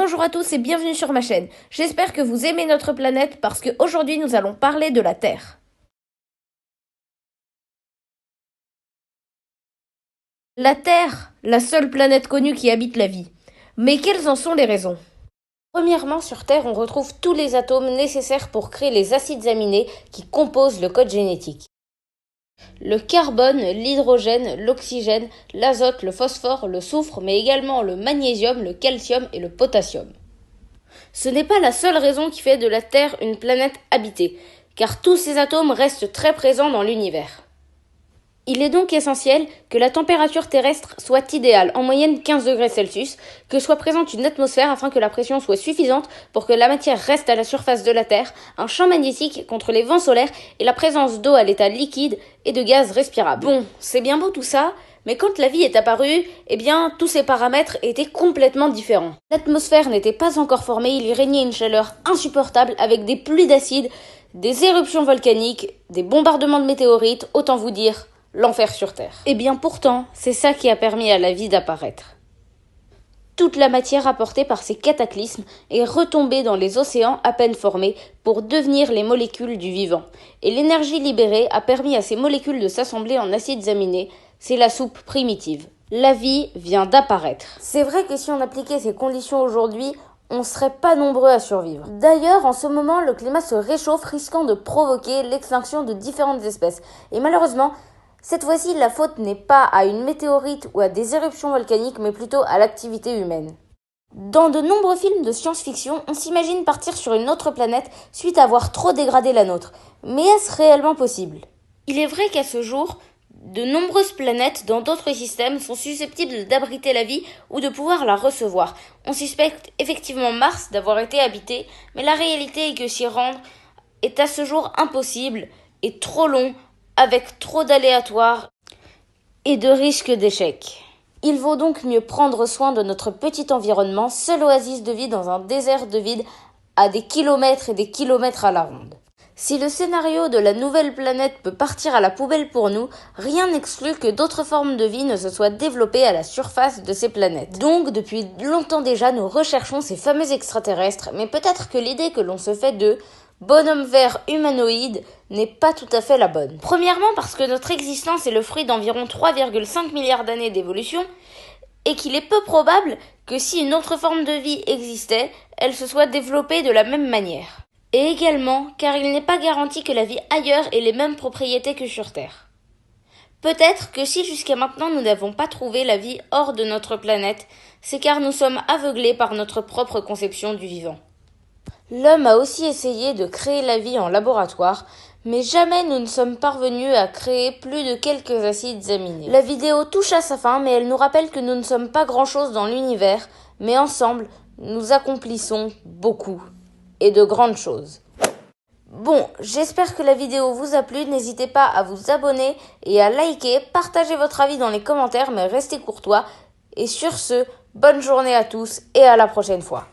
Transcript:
Bonjour à tous et bienvenue sur ma chaîne. J'espère que vous aimez notre planète parce qu'aujourd'hui nous allons parler de la Terre. La Terre, la seule planète connue qui habite la vie. Mais quelles en sont les raisons? Premièrement, sur Terre, on retrouve tous les atomes nécessaires pour créer les acides aminés qui composent le code génétique. Le carbone, l'hydrogène, l'oxygène, l'azote, le phosphore, le soufre, mais également le magnésium, le calcium et le potassium. Ce n'est pas la seule raison qui fait de la Terre une planète habitée, car tous ces atomes restent très présents dans l'univers. Il est donc essentiel que la température terrestre soit idéale, en moyenne 15 degrés Celsius, que soit présente une atmosphère afin que la pression soit suffisante pour que la matière reste à la surface de la Terre, un champ magnétique contre les vents solaires et la présence d'eau à l'état liquide et de gaz respirable. Bon, c'est bien beau tout ça, mais quand la vie est apparue, tous ces paramètres étaient complètement différents. L'atmosphère n'était pas encore formée, il y régnait une chaleur insupportable avec des pluies d'acide, des éruptions volcaniques, des bombardements de météorites, autant vous dire l'enfer sur Terre. Et pourtant, c'est ça qui a permis à la vie d'apparaître. Toute la matière apportée par ces cataclysmes est retombée dans les océans à peine formés pour devenir les molécules du vivant. Et l'énergie libérée a permis à ces molécules de s'assembler en acides aminés. C'est la soupe primitive. La vie vient d'apparaître. C'est vrai que si on appliquait ces conditions aujourd'hui, on ne serait pas nombreux à survivre. D'ailleurs, en ce moment, le climat se réchauffe, risquant de provoquer l'extinction de différentes espèces. Et malheureusement, cette fois-ci, la faute n'est pas à une météorite ou à des éruptions volcaniques, mais plutôt à l'activité humaine. Dans de nombreux films de science-fiction, on s'imagine partir sur une autre planète suite à avoir trop dégradé la nôtre. Mais est-ce réellement possible? Il est vrai qu'à ce jour, de nombreuses planètes dans d'autres systèmes sont susceptibles d'abriter la vie ou de pouvoir la recevoir. On suspecte effectivement Mars d'avoir été habité, mais la réalité est que s'y rendre est à ce jour impossible et trop long, avec trop d'aléatoires et de risques d'échec. Il vaut donc mieux prendre soin de notre petit environnement, seule oasis de vie dans un désert de vide à des kilomètres et des kilomètres à la ronde. Si le scénario de la nouvelle planète peut partir à la poubelle pour nous, rien n'exclut que d'autres formes de vie ne se soient développées à la surface de ces planètes. Donc, depuis longtemps déjà, nous recherchons ces fameux extraterrestres, mais peut-être que l'idée que l'on se fait d'eux, bonhomme vert humanoïde, n'est pas tout à fait la bonne. Premièrement parce que notre existence est le fruit d'environ 3,5 milliards d'années d'évolution, et qu'il est peu probable que si une autre forme de vie existait, elle se soit développée de la même manière. Et également car il n'est pas garanti que la vie ailleurs ait les mêmes propriétés que sur Terre. Peut-être que si jusqu'à maintenant nous n'avons pas trouvé la vie hors de notre planète, c'est car nous sommes aveuglés par notre propre conception du vivant. L'homme a aussi essayé de créer la vie en laboratoire, mais jamais nous ne sommes parvenus à créer plus de quelques acides aminés. La vidéo touche à sa fin, mais elle nous rappelle que nous ne sommes pas grand-chose dans l'univers, mais ensemble, nous accomplissons beaucoup et de grandes choses. Bon, j'espère que la vidéo vous a plu, n'hésitez pas à vous abonner et à liker, partagez votre avis dans les commentaires, mais restez courtois. Et sur ce, bonne journée à tous et à la prochaine fois.